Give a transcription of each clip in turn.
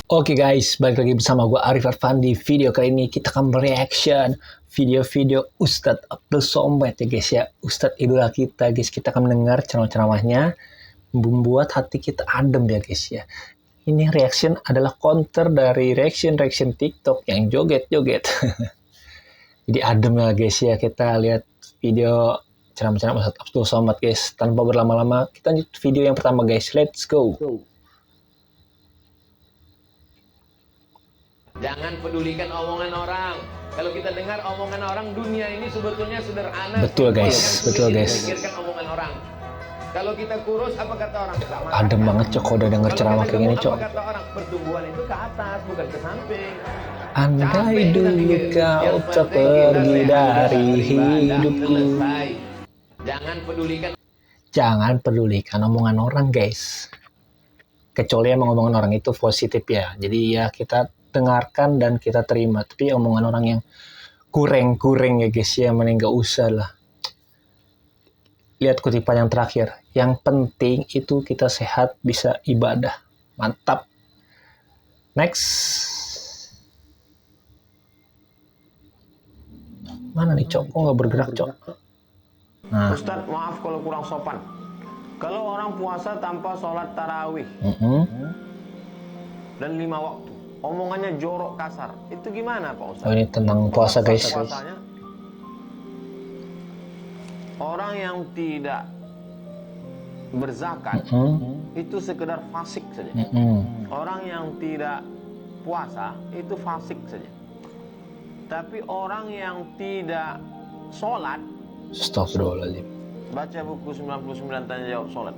Oke guys, balik lagi bersama gue Arif Arfan. Di video kali ini kita akan mereaction video-video Ustadz Abdul Somad ya guys ya. Ustadz idola kita guys. Kita akan mendengar ceramah-ceramahnya, membuat hati kita adem ya guys ya. Ini reaction adalah counter dari reaction TikTok yang joget-joget. Jadi adem ya guys ya. Kita lihat video ceramah-ceramah Ustadz Abdul Somad guys. Tanpa berlama-lama, kita lanjut video yang pertama guys. Let's go. Jangan pedulikan omongan orang. Kalau kita dengar omongan orang, dunia ini sebetulnya sederhana. Betul guys, betul guys. Pikirkan omongan orang. Kalau kita kurus, apa kata orang? Adem banget cok, kalau udah denger ceramah kayak gini cok. Apa kata orang? Pertumbuhan itu ke atas, bukan ke samping. Andai dulu kau tak pergi dari hidupku. Jangan pedulikan omongan orang guys. Kecuali emang omongan orang itu positif ya. Jadi ya kita dengarkan dan kita terima. Tapi omongan orang yang kurang ya guys ya, mending gak usah lah. Lihat kutipan yang terakhir. Yang penting itu kita sehat, bisa ibadah. Mantap. Next. Mana nih cok? Kok gak bergerak cok? Nah. Ustadz, maaf kalau kurang sopan. Kalau orang puasa tanpa sholat tarawih dan 5 waktu, omongannya jorok kasar, itu gimana Pak Ustadz? Oh, ini tentang puasa guys. Puasanya, orang yang tidak berzakat itu sekedar fasik saja. Orang yang tidak puasa itu fasik saja. Tapi orang yang tidak sholat, Astagfirullahaladzim. baca buku 99 tanya jawab sholat.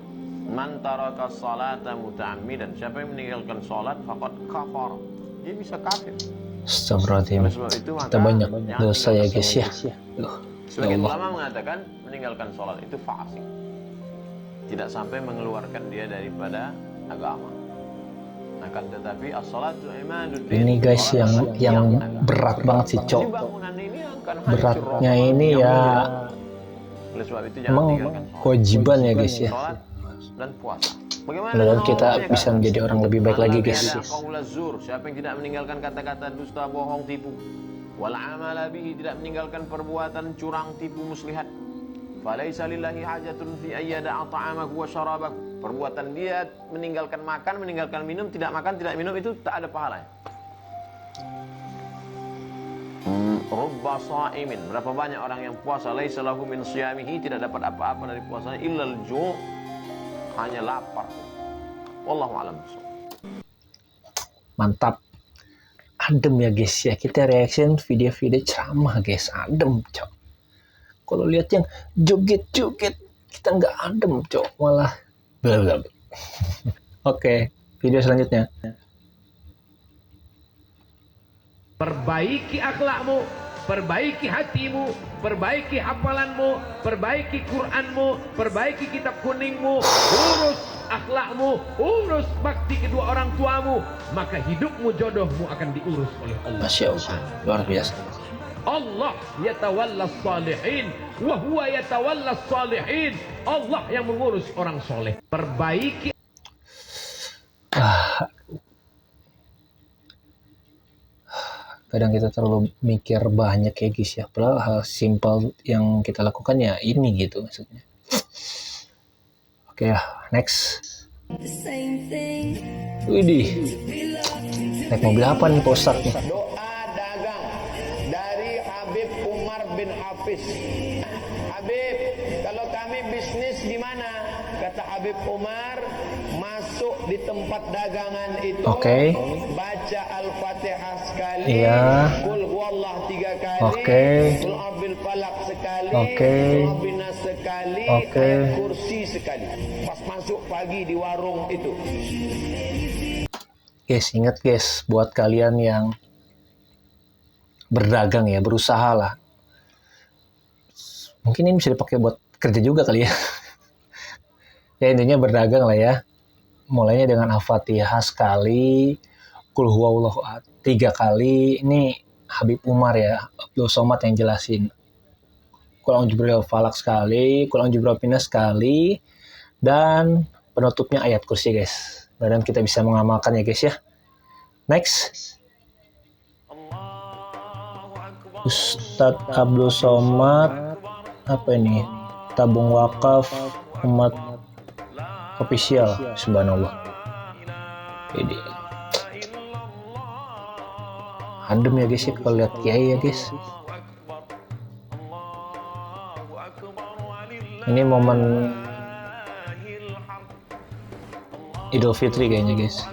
Man taraka salata muta'ammidan, siapa yang meninggalkan sholat faqad kafar, dia bisa kafir. Astagfirullahaladzim. Kita banyak dosa ya guys ya. Sebagian ulama mengatakan meninggalkan sholat itu fasik, tidak sampai mengeluarkan dia daripada agama. Akan tetapi as-salatu imaduddin. Ini guys yang berat banget sih cok. Beratnya ini ya emang kewajiban ya guys ya. Dan puasa. Mudah-mudahan kita bisa menjadi orang lebih baik lagi guys. Siapa yang tidak meninggalkan kata-kata dusta, bohong, tipu, wal amala bihi, tidak meninggalkan perbuatan curang, tipu, muslihat, falaisa lillahi hajatun fi ayyada'a ta'amahu wa syarabahu. Perbuatan dia meninggalkan makan, meninggalkan minum, tidak makan, tidak minum, itu tak ada pahalanya. Rubba sha'imin, berapa banyak orang yang puasa, laisa lahu min siyamihi, tidak dapat apa-apa dari puasanya, illal ju', hanya lapar. Wallahu a'lam. Mantap. Adem ya guys ya. Kita reaction video-video ceramah guys. Adem cok. Kalau lihat yang joget-joget, kita nggak adem cok, malah blablabla. Oke, video selanjutnya. Perbaiki akhlakmu, perbaiki hatimu, perbaiki hafalanmu, perbaiki Qur'anmu, perbaiki kitab kuningmu, urus akhlakmu, urus bakti kedua orang tuamu, maka hidupmu, jodohmu akan diurus oleh Allah. Masya Allah, luar biasa. Allah yatawallas salihin wa huwa yatawallas salihin. Allah yang mengurus orang soleh. Perbaiki. Kadang kita terlalu mikir banyak ya guys ya. Padahal hal simpel yang kita lakukan ya ini gitu maksudnya. Oke ya, next. Widih. Naik mobil apa nih Pak Ustadz nih? Doa dagang dari Habib Umar bin Hafiz. Habib, kalau kami bisnis gimana? Kata Habib Umar, masuk di tempat dagangan itu, baca Al-Fatihah sekali, Qul huwallah 3 kali, Qul a'udzu falaq sekali, Qul a'udzu nas sekali, Ayatul Kursi sekali. Pas masuk pagi di warung itu. Guys, ingat guys, buat kalian yang berdagang ya, berusaha lah. Mungkin ini bisa dipakai buat kerja juga kali ya. Ya intinya berdagang lah ya. Mulainya dengan Al-Fatihah sekali, Qul huwallahu 3 kali. Ini Habib Umar ya, Abdul Somad yang jelasin. Qul a'udzu birabbil falaq sekali, Qul a'udzu birabbin nas sekali, dan penutupnya ayat kursi guys. Dan kita bisa mengamalkan ya guys ya. Next. Ustadz Abdul Somad, apa ini? Tabung wakaf umat official, subhanallah. Jadi adem ya guys ya kalau lihat kiai ya guys. Ini momen Idul Fitri kayaknya guys.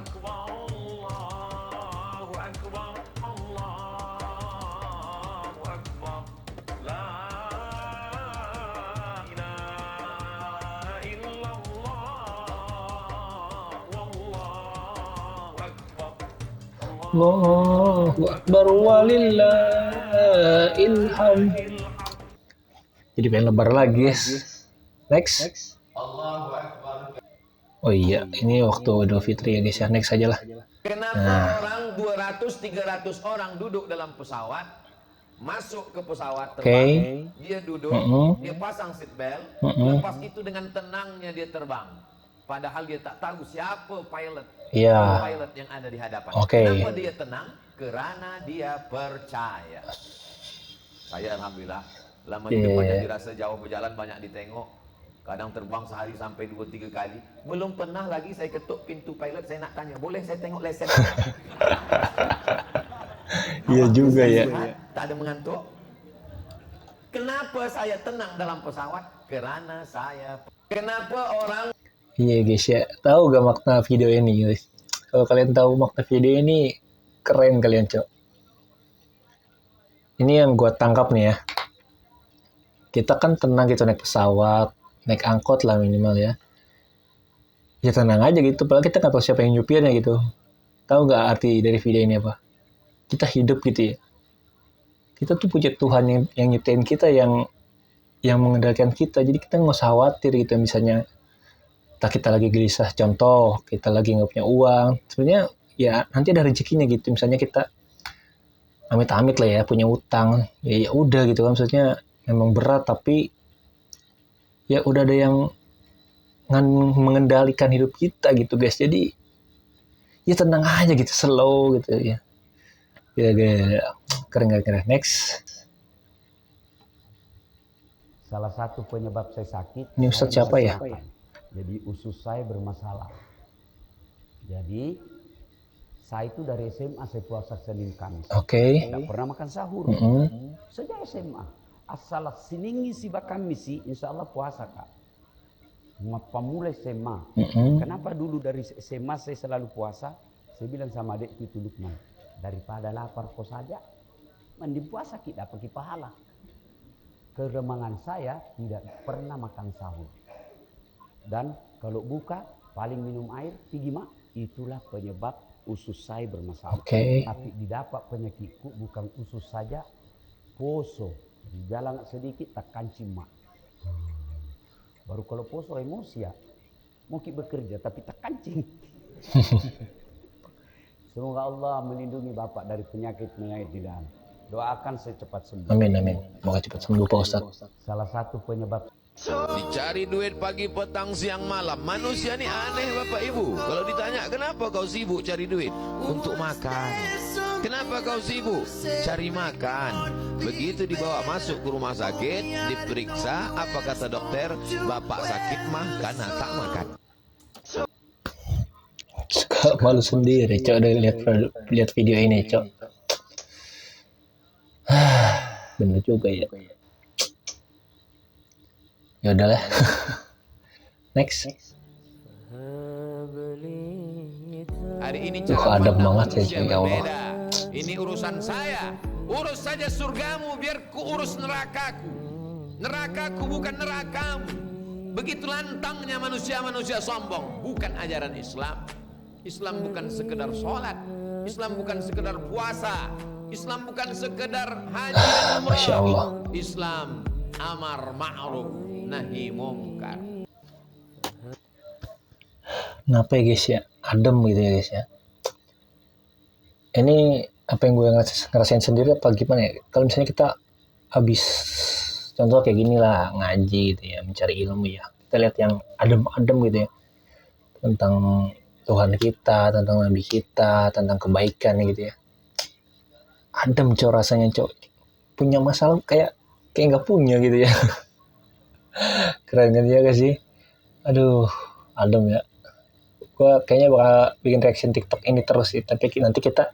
Allahu Akbar walillahil hamd. Jadi pengen lebar lagi guys. Next. Oh iya, ini waktu Idul Fitri ya guys ya. Next aja lah. Kenapa orang 200-300 orang duduk dalam pesawat, masuk ke pesawat terbang, dia duduk, dia pasang seat belt, lepas itu dengan tenangnya dia terbang. Padahal dia tak tahu siapa pilot yang ada di hadapan. Kenapa dia tenang? Karena dia percaya. Saya alhamdulillah, lama di depannya dirasa jauh berjalan, banyak ditengok. Kadang terbang sehari sampai 2-3 kali. Belum pernah lagi saya ketuk pintu pilot, saya nak tanya, boleh saya tengok lesen? Iya juga ya. Tak ada mengantuk. Kenapa saya tenang dalam pesawat? Karena kenapa orang... Iya guys ya, tahu gak makna video ini guys? Kalau kalian tahu makna video ini, keren kalian cok. Ini yang gua tangkap nih ya. Kita kan tenang gitu naik pesawat, naik angkot lah minimal ya. Ya tenang aja gitu, padahal kita nggak tahu siapa yang nyupirnya gitu. Tahu nggak arti dari video ini apa? Kita hidup gitu ya. Kita tuh punya Tuhan yang nyiptain kita, yang mengendalikan kita. Jadi kita nggak usah khawatir gitu misalnya. Kita lagi gelisah, contoh kita lagi nggak punya uang, sebenarnya ya nanti ada rezekinya gitu. Misalnya kita amit-amit lah ya punya utang, ya udah gitu kan, maksudnya memang berat tapi ya udah ada yang mengendalikan hidup kita gitu guys. Jadi ya tenang aja gitu, slow gitu ya. Keren. Next. Salah satu penyebab saya sakit. Ini Ustadz siapa ya? Jadi usus saya bermasalah. Jadi saya itu dari SMA saya puasa Senin Kamis. Tidak pernah makan sahur. Sejak SMA. Asal siningi si bakamisi, insya Allah puasa kak. Pemulai SMA. Kenapa dulu dari SMA saya selalu puasa? Saya bilang sama adikku itu Lukman, daripada lapar kau saja, mending puasa kita dapat pahala. Keremangan saya tidak pernah makan sahur. Dan kalau buka paling minum air tinggi mak, itulah penyebab usus saya bermasalah. Tapi didapat penyakitku bukan usus saja, poso. Jalan sedikit tak kancing mak. Baru kalau poso emosi ya, mungkin bekerja tapi tak kancing. Semoga Allah melindungi Bapak dari penyakit-penyakit di dalam. Doakan saya cepat sembuh. Amin. Semoga cepat sembuh Pak Ustadz. Salah satu penyebab Dicari duit pagi, petang, siang, malam. Manusia ini aneh Bapak Ibu. Kalau ditanya kenapa kau sibuk cari duit? Untuk makan. Kenapa kau sibuk? Cari makan. Begitu dibawa masuk ke rumah sakit, diperiksa, apa kata dokter? Bapak sakit mah karena tak makan. Suka malu sendiri cok udah lihat video ini cok. Bener juga ya. Ya udahlah. Next. Hari ini adem banget ya Allah. Ini urusan saya. Urus saja surgamu, biar ku urus nerakaku. Nerakaku bukan nerakamu. Begitu lantangnya manusia-manusia sombong. Bukan ajaran Islam. Islam bukan sekedar sholat. Islam bukan sekedar puasa. Islam bukan sekedar haji dan umrah. Masya Allah. Islam amar ma'ruf nahi mungkar. Kenapa ya guys ya? Adem gitu ya guys ya. Ini apa yang gue ngerasain sendiri apa gimana ya? Kalau misalnya kita habis contoh kayak gini lah, ngaji gitu ya, mencari ilmu ya. Kita lihat yang adem-adem gitu ya. Tentang Tuhan kita, tentang Nabi kita, tentang kebaikan gitu ya. Adem cok rasanya cok. Punya masalah kayak nggak punya gitu ya. Keren kan ya guys sih. Aduh, adem ya. Gue kayaknya bakal bikin reaction TikTok ini terus sih. Tapi nanti kita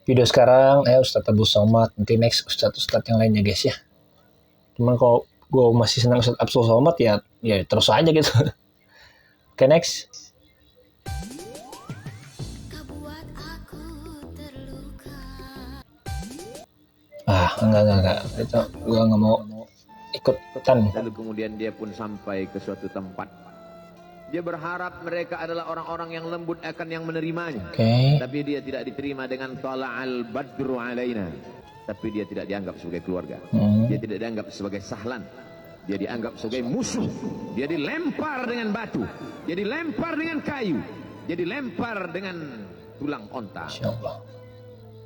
video sekarang Ustadz Abu Somad, nanti next Ustadz yang lainnya guys ya. Cuman kalau gue masih senang Ustadz Abdul Somad ya terus aja gitu. Oke, next. Enggak. Itu gue nggak mau ikutan. Lalu kemudian dia pun sampai ke suatu tempat. Dia berharap mereka adalah orang-orang yang lembut akan yang menerimanya. Tapi dia tidak diterima dengan tala'al badru alaina. Tapi dia tidak dianggap sebagai keluarga. Dia tidak dianggap sebagai sahlan. Dia dianggap sebagai musuh. Dia dilempar dengan batu. Dia dilempar dengan kayu. Dia dilempar dengan tulang onta.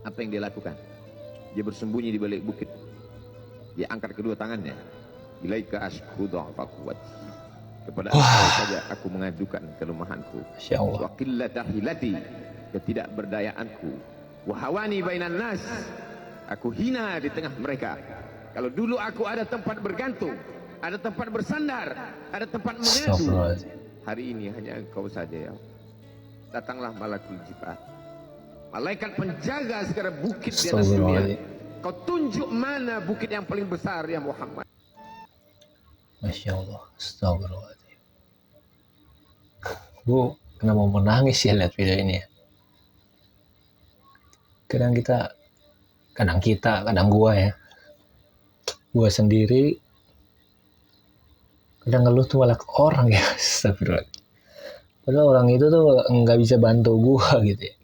Apa yang dia lakukan? Dia bersembunyi di balik bukit. Dia angkat kedua tangannya. Ilaika ashku dha'fa quwwati. Kepada engkau saja aku mengajukan kelemahanku. Wa qillata hilati, ketidakberdayaanku. Wa hawani bainan nas, aku hina di tengah mereka. Kalau dulu aku ada tempat bergantung, ada tempat bersandar, ada tempat mengadu, hari ini hanya engkau saja ya. Datanglah malakul jibal, malaikat penjaga segala bukit di atas dunia. Kau tunjuk mana bukit yang paling besar ya Muhammad. Masya Allah, astagfirullahaladzim. Gue kenapa mau menangis ya lihat video ini ya. Kadang gue ya. Gue sendiri kadang ngeluh tuh malah ke orang ya. Astagfirullah. Padahal orang itu tuh nggak bisa bantu gue gitu ya.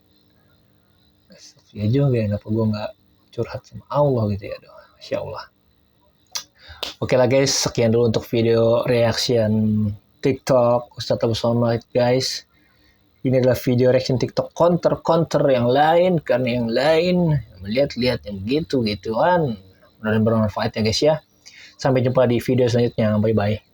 Ya juga ya, kenapa gue nggak curhat sama Allah gitu ya. Masya Allah. Oke lah guys, sekian dulu untuk video reaction TikTok Ustadz Abu Somad guys. Ini adalah video reaction TikTok counter yang lain, karena yang lain melihat-lihat yang gitu-gituan. Mudah-mudahan bermanfaat ya guys ya. Sampai jumpa di video selanjutnya. Bye bye.